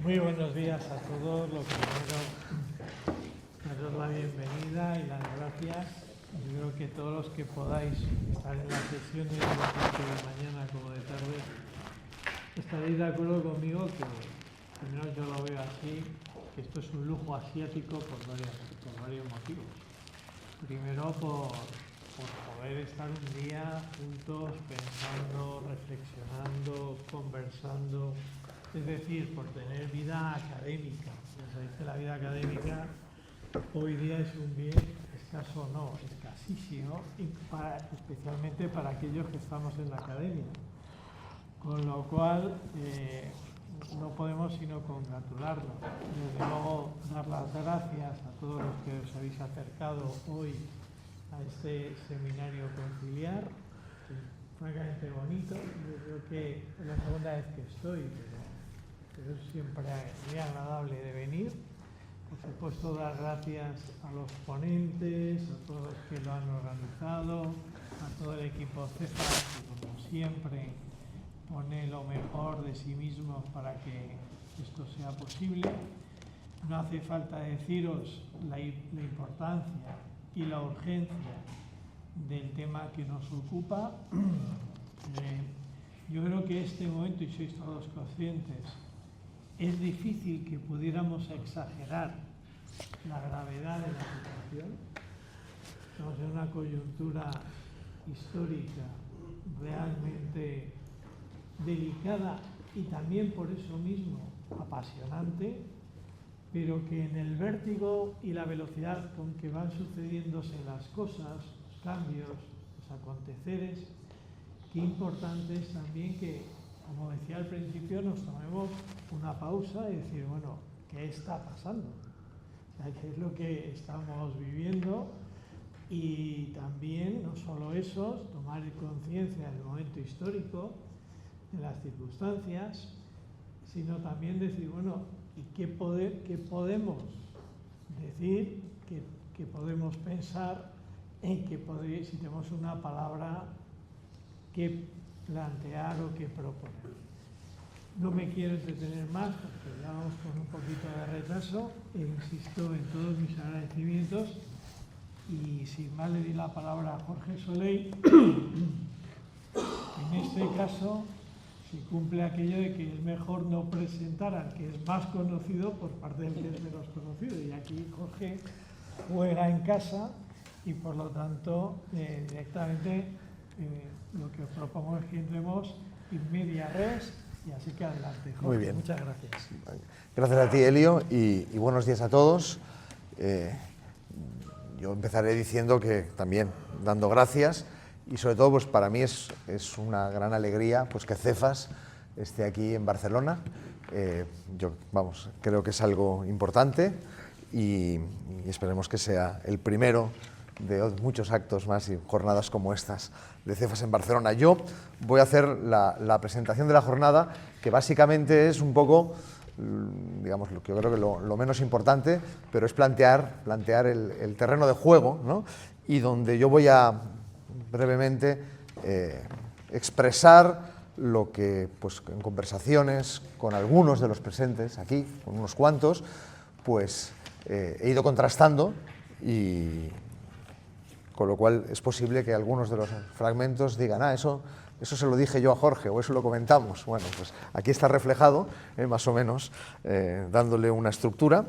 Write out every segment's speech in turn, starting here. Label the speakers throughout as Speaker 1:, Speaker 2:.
Speaker 1: Muy buenos días a todos. Lo primero, daros la bienvenida y las gracias. Yo creo que todos los que podáis estar en las sesiones, tanto de mañana como de tarde, estaréis de acuerdo conmigo que, al menos yo lo veo así, que esto es un lujo asiático por varios motivos. Primero, por poder estar un día juntos, pensando, reflexionando, conversando. Es decir, por tener vida académica. Ya sabéis que la vida académica hoy día es un bien escaso, no, escasísimo, especialmente para aquellos que estamos en la academia. Con lo cual, no podemos sino congratularnos. Desde luego, dar las gracias a todos los que os habéis acercado hoy a este seminario conciliar, francamente bonito. Yo creo que es la segunda vez que estoy, pero es siempre muy agradable de venir. Por supuesto, dar gracias a los ponentes, a todos los que lo han organizado, a todo el equipo CEFAS, que como siempre pone lo mejor de sí mismo para que esto sea posible. No hace falta deciros la importancia y la urgencia del tema que nos ocupa. Yo creo que este momento, y sois todos conscientes, es difícil que pudiéramos exagerar la gravedad de la situación. Estamos en una coyuntura histórica realmente delicada y también por eso mismo apasionante, pero que en el vértigo y la velocidad con que van sucediéndose las cosas, los cambios, los aconteceres, qué importante es también que, como decía al principio, nos tomemos una pausa y decir, bueno, ¿qué está pasando? O sea, ¿qué es lo que estamos viviendo? Y también, no solo eso, tomar conciencia del momento histórico, de las circunstancias, sino también decir, bueno, ¿y qué podemos decir, qué podemos pensar, en si tenemos una palabra que plantear o que proponer? No me quiero entretener más porque ya vamos con un poquito de retraso e insisto en todos mis agradecimientos y sin más le di la palabra a Jorge Soleil. En este caso se cumple aquello de que es mejor no presentar al que es más conocido por parte del que es menos conocido, y aquí Jorge juega en casa y por lo tanto directamente lo que os propongo es que entremos in media res, y así que adelante, Jorge.
Speaker 2: Muy bien.
Speaker 1: Muchas gracias.
Speaker 2: Gracias a ti, Elio, y buenos días a todos. Yo empezaré diciendo que también dando gracias, y sobre todo pues para mí es una gran alegría pues que CEFAS esté aquí en Barcelona. Yo creo que es algo importante y esperemos que sea el primero de muchos actos más y jornadas como estas de CEFAS en Barcelona. Yo voy a hacer la presentación de la jornada, que básicamente es un poco, digamos, lo que yo creo que lo menos importante, pero es plantear el terreno de juego, ¿no? Y donde yo voy a brevemente expresar lo que pues, en conversaciones con algunos de los presentes aquí, con unos cuantos, pues he ido contrastando, y con lo cual es posible que algunos de los fragmentos digan, eso se lo dije yo a Jorge, o eso lo comentamos. Bueno, pues aquí está reflejado, más o menos, dándole una estructura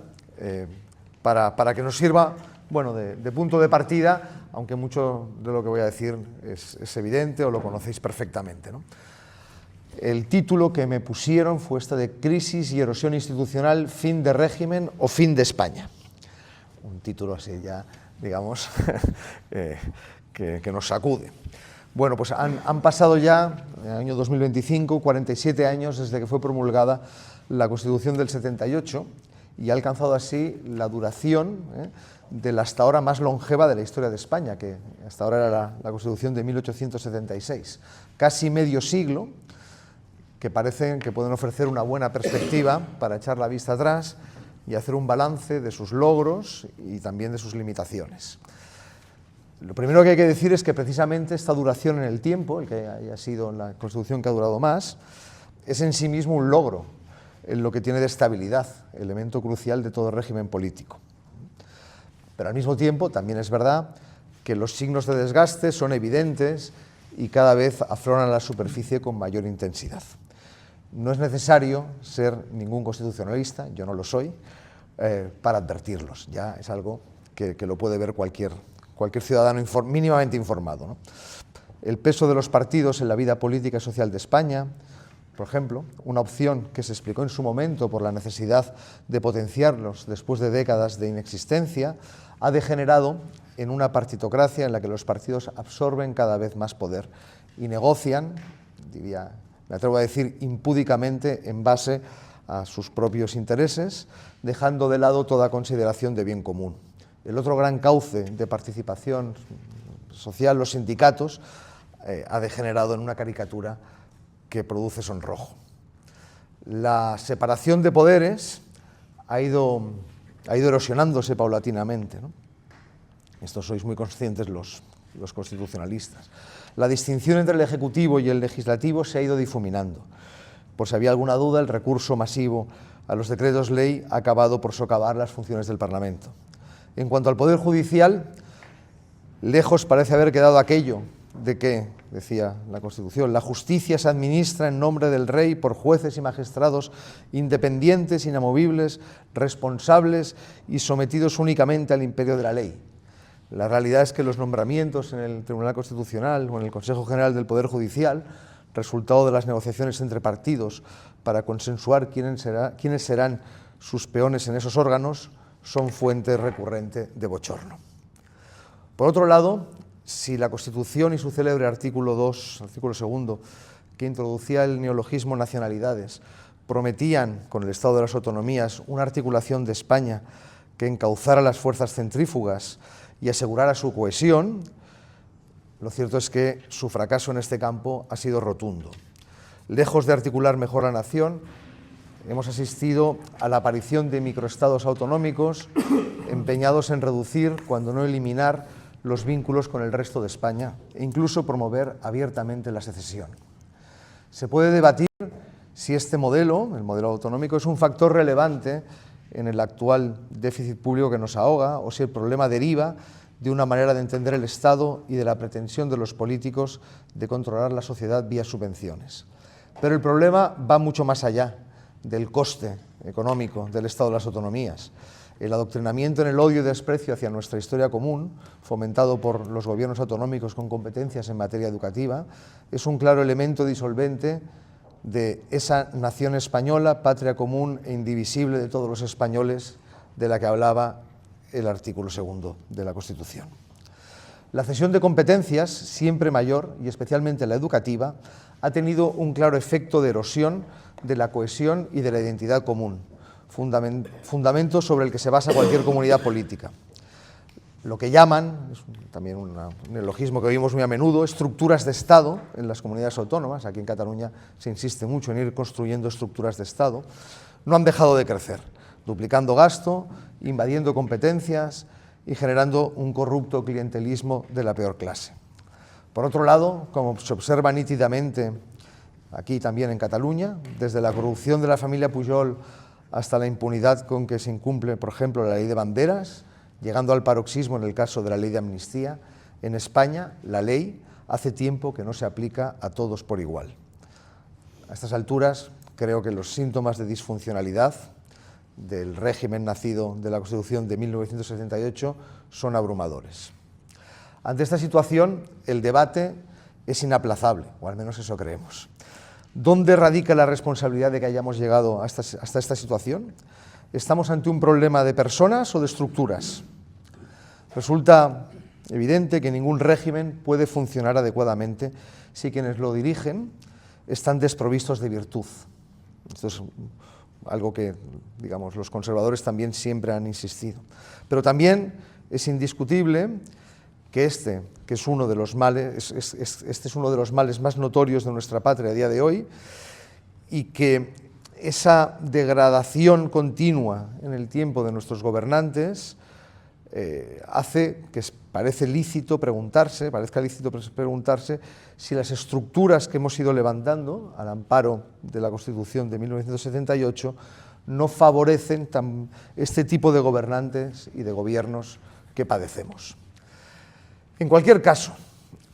Speaker 2: para que nos sirva, bueno, de punto de partida, aunque mucho de lo que voy a decir es evidente o lo conocéis perfectamente, ¿no? El título que me pusieron fue de Crisis y erosión institucional, fin de régimen o fin de España. Un título así ya, digamos, que nos sacude. Bueno, pues han pasado ya, en el año 2025, 47 años desde que fue promulgada la Constitución del 78, y ha alcanzado así la duración de la hasta ahora más longeva de la historia de España, que hasta ahora era la Constitución de 1876. Casi medio siglo, que parecen que pueden ofrecer una buena perspectiva para echar la vista atrás y hacer un balance de sus logros y también de sus limitaciones. Lo primero que hay que decir es que precisamente esta duración en el tiempo, el que haya sido la Constitución que ha durado más, es en sí mismo un logro. en lo que tiene de estabilidad, elemento crucial de todo régimen político. Pero al mismo tiempo también es verdad que los signos de desgaste son evidentes y cada vez afloran a la superficie con mayor intensidad. No es necesario ser ningún constitucionalista, yo no lo soy, para advertirlos. Ya es algo que lo puede ver cualquier ciudadano mínimamente informado, ¿no? El peso de los partidos en la vida política y social de España, por ejemplo, una opción que se explicó en su momento por la necesidad de potenciarlos después de décadas de inexistencia, ha degenerado en una partitocracia en la que los partidos absorben cada vez más poder y negocian, diría, me atrevo a decir, impúdicamente en base a sus propios intereses, dejando de lado toda consideración de bien común. El otro gran cauce de participación social, los sindicatos, ha degenerado en una caricatura que produce sonrojo. La separación de poderes ha ido erosionándose paulatinamente, ¿no? Esto sois muy conscientes los constitucionalistas. La distinción entre el Ejecutivo y el Legislativo se ha ido difuminando. Por si había alguna duda, el recurso masivo a los decretos ley ha acabado por socavar las funciones del Parlamento. En cuanto al Poder Judicial, lejos parece haber quedado aquello de que, decía la Constitución, la justicia se administra en nombre del rey por jueces y magistrados independientes, inamovibles, responsables y sometidos únicamente al imperio de la ley. La realidad es que los nombramientos en el Tribunal Constitucional o en el Consejo General del Poder Judicial, resultado de las negociaciones entre partidos para consensuar quiénes serán sus peones en esos órganos, son fuente recurrente de bochorno. Por otro lado, si la Constitución y su célebre artículo 2, artículo 2, que introducía el neologismo nacionalidades, prometían, con el Estado de las Autonomías, una articulación de España que encauzara las fuerzas centrífugas y asegurara su cohesión, lo cierto es que su fracaso en este campo ha sido rotundo. Lejos de articular mejor la nación, hemos asistido a la aparición de microestados autonómicos empeñados en reducir, cuando no eliminar, los vínculos con el resto de España e incluso promover abiertamente la secesión. Se puede debatir si este modelo, el modelo autonómico, es un factor relevante en el actual déficit público que nos ahoga o si el problema deriva de una manera de entender el Estado y de la pretensión de los políticos de controlar la sociedad vía subvenciones. Pero el problema va mucho más allá del coste económico del Estado de las Autonomías. El adoctrinamiento en el odio y desprecio hacia nuestra historia común, fomentado por los gobiernos autonómicos con competencias en materia educativa, es un claro elemento disolvente de esa nación española, patria común e indivisible de todos los españoles, de la que hablaba el artículo 2 de la Constitución. La cesión de competencias, siempre mayor, y especialmente la educativa, ha tenido un claro efecto de erosión de la cohesión y de la identidad común, fundamento sobre el que se basa cualquier comunidad política. Lo que llaman, es también un neologismo que oímos muy a menudo, estructuras de Estado en las comunidades autónomas, aquí en Cataluña se insiste mucho en ir construyendo estructuras de Estado, no han dejado de crecer, duplicando gasto, invadiendo competencias y generando un corrupto clientelismo de la peor clase. Por otro lado, como se observa nítidamente aquí también en Cataluña, desde la corrupción de la familia Pujol hasta la impunidad con que se incumple, por ejemplo, la ley de banderas, llegando al paroxismo en el caso de la ley de amnistía, en España la ley hace tiempo que no se aplica a todos por igual. A estas alturas creo que los síntomas de disfuncionalidad del régimen nacido de la Constitución de 1978 son abrumadores. Ante esta situación, el debate es inaplazable, o al menos eso creemos. ¿Dónde radica la responsabilidad de que hayamos llegado hasta esta situación? ¿Estamos ante un problema de personas o de estructuras? Resulta evidente que ningún régimen puede funcionar adecuadamente si quienes lo dirigen están desprovistos de virtud. Esto es algo que, digamos, los conservadores también siempre han insistido. Pero también es indiscutible que este es uno de los males más notorios de nuestra patria a día de hoy, y que esa degradación continua en el tiempo de nuestros gobernantes hace que parezca lícito preguntarse si las estructuras que hemos ido levantando al amparo de la Constitución de 1978 no favorecen este tipo de gobernantes y de gobiernos que padecemos. En cualquier caso,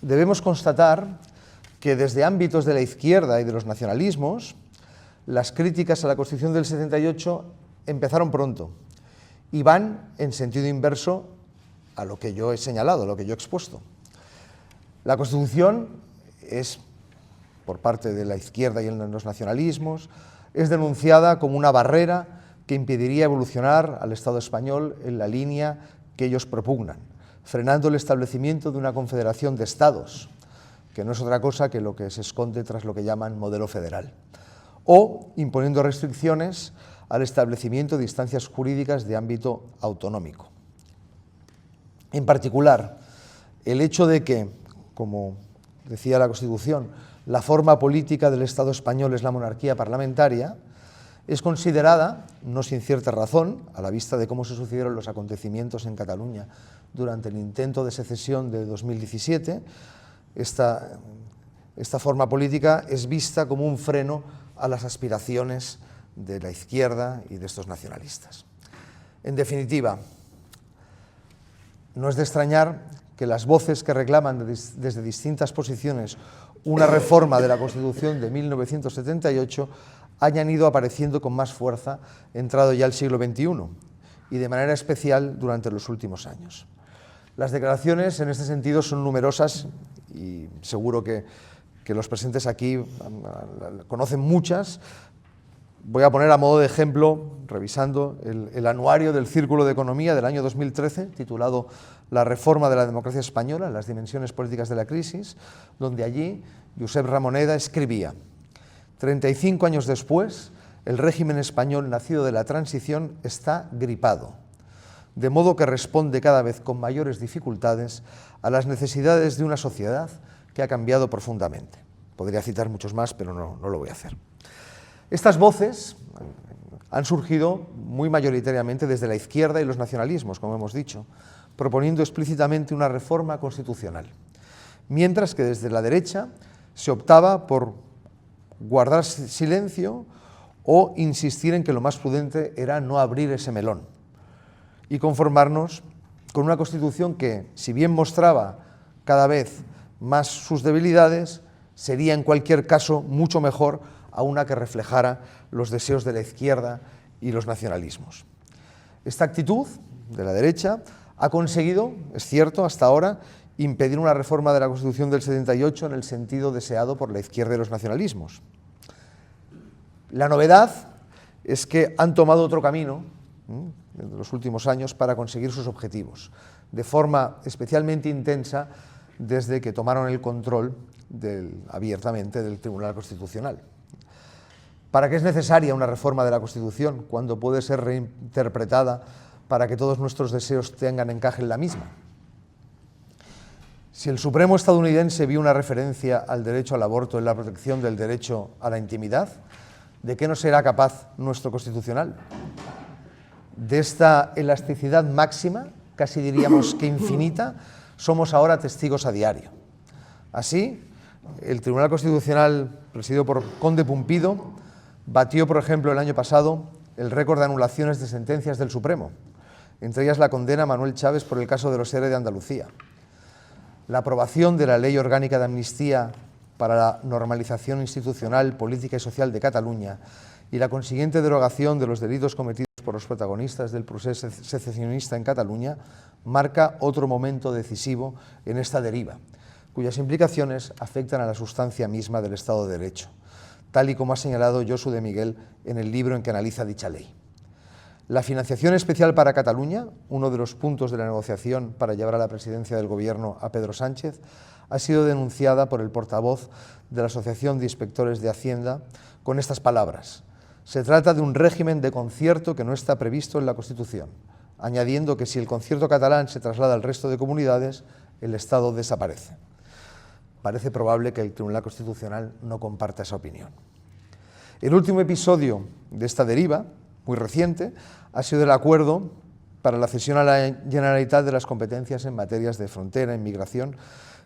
Speaker 2: debemos constatar que desde ámbitos de la izquierda y de los nacionalismos, las críticas a la Constitución del 78 empezaron pronto y van en sentido inverso a lo que yo he señalado, a lo que yo he expuesto. La Constitución es, por parte de la izquierda y en los nacionalismos, es denunciada como una barrera que impediría evolucionar al Estado español en la línea que ellos propugnan, frenando el establecimiento de una confederación de Estados, que no es otra cosa que lo que se esconde tras lo que llaman modelo federal, o imponiendo restricciones al establecimiento de instancias jurídicas de ámbito autonómico. En particular, el hecho de que, como decía la Constitución, la forma política del Estado español es la monarquía parlamentaria, es considerada, no sin cierta razón, a la vista de cómo se sucedieron los acontecimientos en Cataluña durante el intento de secesión de 2017, esta forma política es vista como un freno a las aspiraciones de la izquierda y de estos nacionalistas. En definitiva, no es de extrañar que las voces que reclaman desde distintas posiciones una reforma de la Constitución de 1978 hayan ido apareciendo con más fuerza entrado ya el siglo XXI y de manera especial durante los últimos años. Las declaraciones en este sentido son numerosas y seguro que los presentes aquí conocen muchas. Voy a poner a modo de ejemplo, revisando el anuario del Círculo de Economía del año 2013, titulado La reforma de la democracia española, las dimensiones políticas de la crisis, donde allí Josep Ramoneda escribía: 35 años después, el régimen español nacido de la transición está gripado, de modo que responde cada vez con mayores dificultades a las necesidades de una sociedad que ha cambiado profundamente. Podría citar muchos más, pero no lo voy a hacer. Estas voces han surgido muy mayoritariamente desde la izquierda y los nacionalismos, como hemos dicho, proponiendo explícitamente una reforma constitucional, mientras que desde la derecha se optaba por guardar silencio o insistir en que lo más prudente era no abrir ese melón y conformarnos con una Constitución que, si bien mostraba cada vez más sus debilidades, sería en cualquier caso mucho mejor a una que reflejara los deseos de la izquierda y los nacionalismos. Esta actitud de la derecha ha conseguido, es cierto, hasta ahora, impedir una reforma de la Constitución del 78 en el sentido deseado por la izquierda y los nacionalismos. La novedad es que han tomado otro camino en los últimos años para conseguir sus objetivos, de forma especialmente intensa desde que tomaron el control abiertamente del Tribunal Constitucional. ¿Para qué es necesaria una reforma de la Constitución cuando puede ser reinterpretada para que todos nuestros deseos tengan encaje en la misma? Si el Supremo estadounidense vio una referencia al derecho al aborto en la protección del derecho a la intimidad, ¿de qué no será capaz nuestro Constitucional? De esta elasticidad máxima, casi diríamos que infinita, somos ahora testigos a diario. Así, el Tribunal Constitucional, presidido por Conde Pumpido, batió, por ejemplo, el año pasado el récord de anulaciones de sentencias del Supremo, entre ellas la condena a Manuel Chávez por el caso de los ERE de Andalucía. La aprobación de la Ley Orgánica de Amnistía para la normalización institucional, política y social de Cataluña y la consiguiente derogación de los delitos cometidos por los protagonistas del proceso secesionista en Cataluña marca otro momento decisivo en esta deriva, cuyas implicaciones afectan a la sustancia misma del Estado de Derecho, tal y como ha señalado Josu de Miguel en el libro en que analiza dicha ley. La financiación especial para Cataluña, uno de los puntos de la negociación para llevar a la presidencia del Gobierno a Pedro Sánchez, ha sido denunciada por el portavoz de la Asociación de Inspectores de Hacienda con estas palabras: se trata de un régimen de concierto que no está previsto en la Constitución, añadiendo que si el concierto catalán se traslada al resto de comunidades, el Estado desaparece. Parece probable que el Tribunal Constitucional no comparta esa opinión. El último episodio de esta deriva, muy reciente, ha sido el acuerdo para la cesión a la Generalitat de las competencias en materias de frontera, inmigración,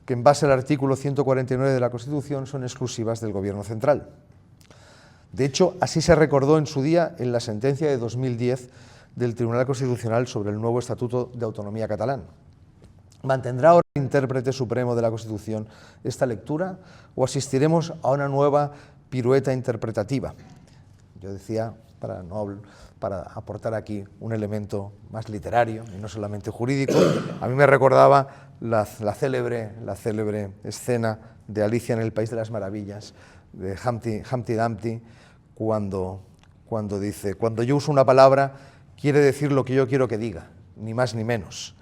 Speaker 2: que en base al artículo 149 de la Constitución son exclusivas del Gobierno central. De hecho, así se recordó en su día en la sentencia de 2010 del Tribunal Constitucional sobre el nuevo Estatuto de Autonomía catalán. ¿Mantendrá ahora el intérprete supremo de la Constitución esta lectura o asistiremos a una nueva pirueta interpretativa? Yo decía, para aportar aquí un elemento más literario y no solamente jurídico, a mí me recordaba la célebre escena de Alicia en el País de las Maravillas, de Humpty Dumpty, cuando dice: cuando yo uso una palabra, quiere decir lo que yo quiero que diga, ni más ni menos.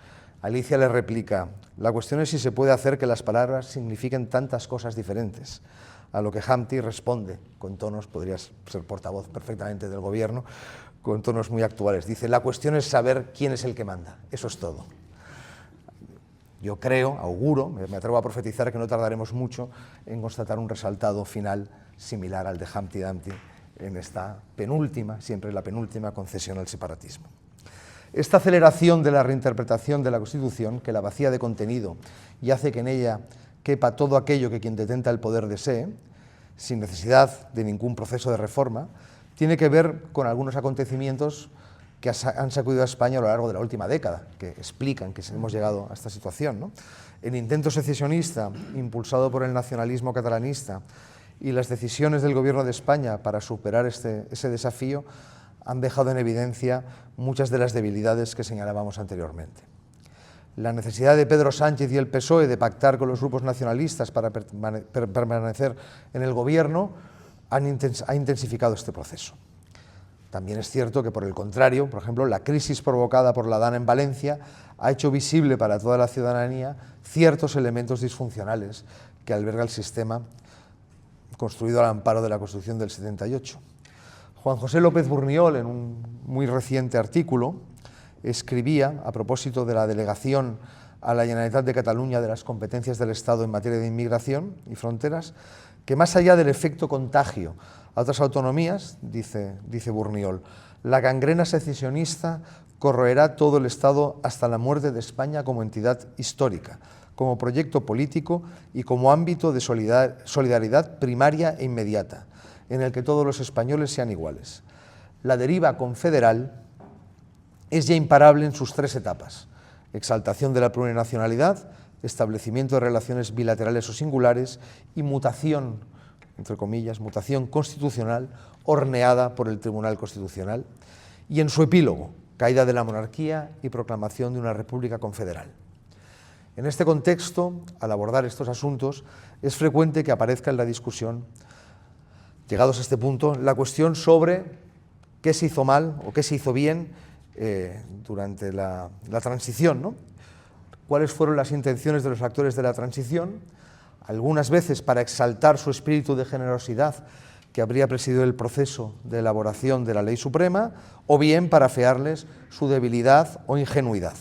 Speaker 2: Alicia le replica: la cuestión es si se puede hacer que las palabras signifiquen tantas cosas diferentes. A lo que Humpty responde con tonos, podrías ser portavoz perfectamente del gobierno, con tonos muy actuales. Dice: la cuestión es saber quién es el que manda, eso es todo. Yo creo, auguro, me atrevo a profetizar que no tardaremos mucho en constatar un resultado final similar al de Humpty Dumpty en esta penúltima, siempre la penúltima concesión al separatismo. Esta aceleración de la reinterpretación de la Constitución, que la vacía de contenido y hace que en ella quepa todo aquello que quien detenta el poder desee, sin necesidad de ningún proceso de reforma, tiene que ver con algunos acontecimientos que han sacudido a España a lo largo de la última década, que explican que hemos llegado a esta situación, ¿no? El intento secesionista, impulsado por el nacionalismo catalanista, y las decisiones del Gobierno de España para superar ese desafío han dejado en evidencia muchas de las debilidades que señalábamos anteriormente. La necesidad de Pedro Sánchez y el PSOE de pactar con los grupos nacionalistas para permanecer en el Gobierno ha intensificado este proceso. También es cierto que, por el contrario, por ejemplo, la crisis provocada por la DANA en Valencia ha hecho visible para toda la ciudadanía ciertos elementos disfuncionales que alberga el sistema construido al amparo de la Constitución del 78. Juan José López Burniol, en un muy reciente artículo, escribía, a propósito de la delegación a la Generalitat de Cataluña de las competencias del Estado en materia de inmigración y fronteras, que más allá del efecto contagio a otras autonomías, dice Burniol, la gangrena secesionista corroerá todo el Estado hasta la muerte de España como entidad histórica, como proyecto político y como ámbito de solidaridad primaria e inmediata, en el que todos los españoles sean iguales. La deriva confederal es ya imparable en sus tres etapas: exaltación de la plurinacionalidad, establecimiento de relaciones bilaterales o singulares y mutación, entre comillas, mutación constitucional horneada por el Tribunal Constitucional, y en su epílogo, caída de la monarquía y proclamación de una república confederal. En este contexto, al abordar estos asuntos, es frecuente que aparezca en la discusión, llegados a este punto, la cuestión sobre qué se hizo mal o qué se hizo bien durante la transición, ¿no? Cuáles fueron las intenciones de los actores de la transición, algunas veces para exaltar su espíritu de generosidad que habría presidido el proceso de elaboración de la ley suprema, o bien para afearles su debilidad o ingenuidad.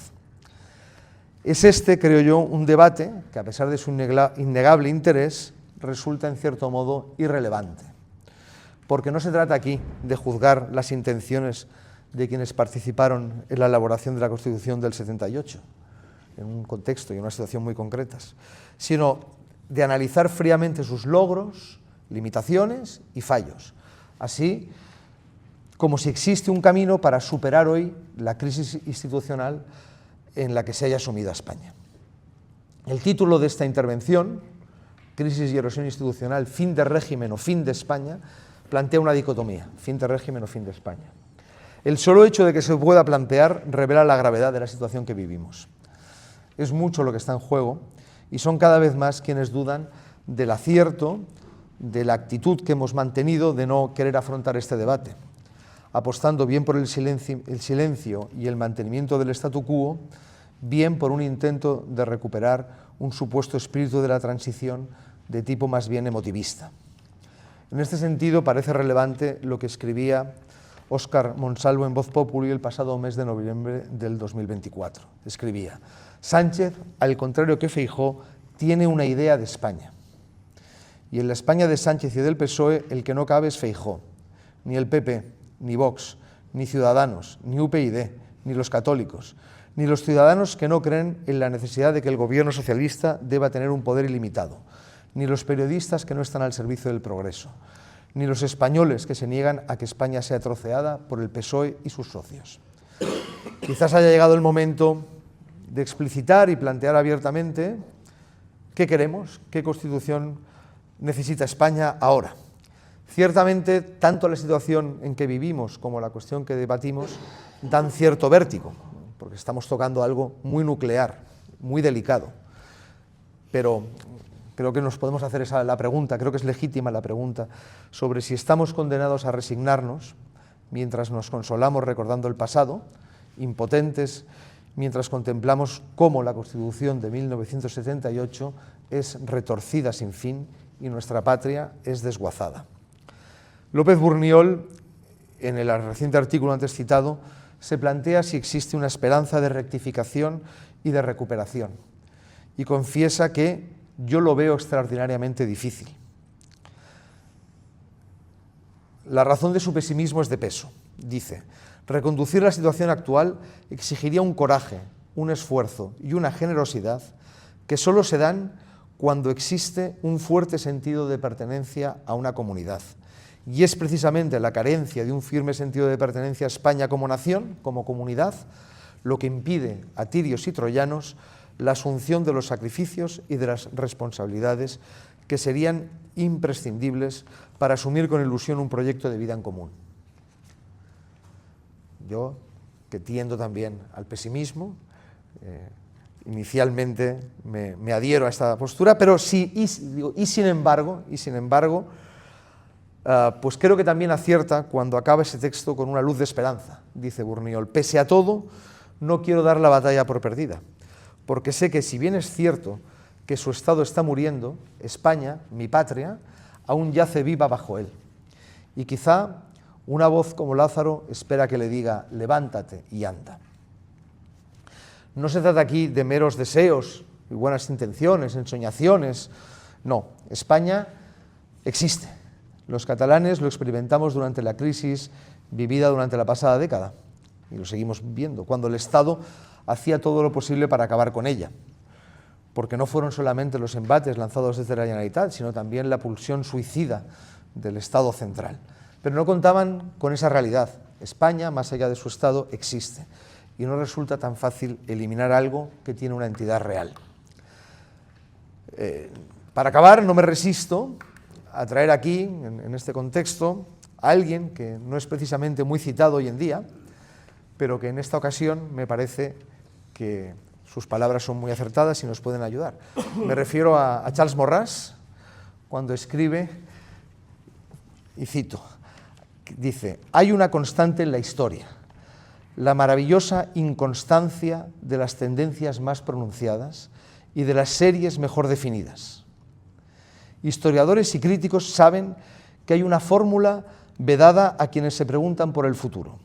Speaker 2: Es este, creo yo, un debate que, a pesar de su innegable interés, resulta en cierto modo irrelevante, porque no se trata aquí de juzgar las intenciones de quienes participaron en la elaboración de la Constitución del 78, en un contexto y una situación muy concretas, sino de analizar fríamente sus logros, limitaciones y fallos, así como si existe un camino para superar hoy la crisis institucional en la que se haya sumido a España. El título de esta intervención, Crisis y erosión institucional, fin de régimen o fin de España, plantea una dicotomía, fin de régimen o fin de España. El solo hecho de que se pueda plantear revela la gravedad de la situación que vivimos. Es mucho lo que está en juego y son cada vez más quienes dudan del acierto, de la actitud que hemos mantenido de no querer afrontar este debate, apostando bien por el silencio y el mantenimiento del statu quo, bien por un intento de recuperar un supuesto espíritu de la transición de tipo más bien emotivista. En este sentido, parece relevante lo que escribía Óscar Monsalvo en Voz Populi el pasado mes de noviembre del 2024. Escribía: Sánchez, al contrario que Feijóo, tiene una idea de España. Y en la España de Sánchez y del PSOE el que no cabe es Feijóo. Ni el PP, ni Vox, ni Ciudadanos, ni UPyD, ni los católicos, ni los ciudadanos que no creen en la necesidad de que el gobierno socialista deba tener un poder ilimitado, ni los periodistas que no están al servicio del progreso, ni los españoles que se niegan a que España sea troceada por el PSOE y sus socios. Quizás haya llegado el momento de explicitar y plantear abiertamente qué queremos, qué Constitución necesita España ahora. Ciertamente, tanto la situación en que vivimos como la cuestión que debatimos dan cierto vértigo, porque estamos tocando algo muy nuclear, muy delicado. Pero creo que nos podemos hacer la pregunta, creo que es legítima la pregunta, sobre si estamos condenados a resignarnos mientras nos consolamos recordando el pasado, impotentes, mientras contemplamos cómo la Constitución de 1978 es retorcida sin fin y nuestra patria es desguazada. López Burniol, en el reciente artículo antes citado, se plantea si existe una esperanza de rectificación y de recuperación, y confiesa que yo lo veo extraordinariamente difícil. La razón de su pesimismo es de peso. Dice: reconducir la situación actual exigiría un coraje, un esfuerzo y una generosidad que solo se dan cuando existe un fuerte sentido de pertenencia a una comunidad. Y es precisamente la carencia de un firme sentido de pertenencia a España como nación, como comunidad, lo que impide a tirios y troyanos la asunción de los sacrificios y de las responsabilidades que serían imprescindibles para asumir con ilusión un proyecto de vida en común. Yo, que tiendo también al pesimismo, inicialmente me adhiero a esta postura, pero sí, sin embargo, pues creo que también acierta cuando acaba ese texto con una luz de esperanza. Dice Burniol: pese a todo, no quiero dar la batalla por perdida, porque sé que si bien es cierto que su Estado está muriendo, España, mi patria, aún yace viva bajo él. Y quizá una voz como Lázaro espera que le diga: levántate y anda. No se trata aquí de meros deseos y buenas intenciones, ensoñaciones. No, España existe. Los catalanes lo experimentamos durante la crisis vivida durante la pasada década, y lo seguimos viendo, cuando el Estado hacía todo lo posible para acabar con ella, porque no fueron solamente los embates lanzados desde la Generalitat, sino también la pulsión suicida del Estado central. Pero no contaban con esa realidad. España, más allá de su Estado, existe, y no resulta tan fácil eliminar algo que tiene una entidad real. Para acabar, no me resisto a traer aquí, en este contexto, a alguien que no es precisamente muy citado hoy en día, pero que en esta ocasión me parece que sus palabras son muy acertadas y nos pueden ayudar. Me refiero a Charles Maurras, cuando escribe, y cito, dice: hay una constante en la historia, la maravillosa inconstancia de las tendencias más pronunciadas y de las series mejor definidas. Historiadores y críticos saben que hay una fórmula vedada a quienes se preguntan por el futuro.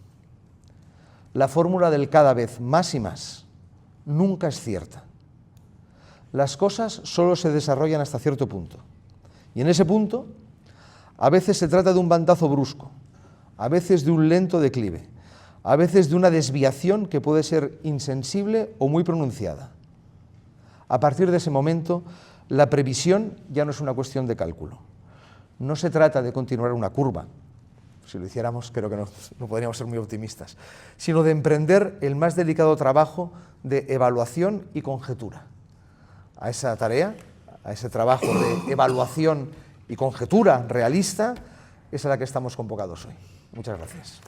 Speaker 2: La fórmula del cada vez más y más nunca es cierta. Las cosas solo se desarrollan hasta cierto punto. Y en ese punto, a veces se trata de un bandazo brusco, a veces de un lento declive, a veces de una desviación que puede ser insensible o muy pronunciada. A partir de ese momento, la previsión ya no es una cuestión de cálculo. No se trata de continuar una curva. Si lo hiciéramos, creo que no podríamos ser muy optimistas, sino de emprender el más delicado trabajo de evaluación y conjetura. A esa tarea, a ese trabajo de evaluación y conjetura realista, es a la que estamos convocados hoy. Muchas gracias.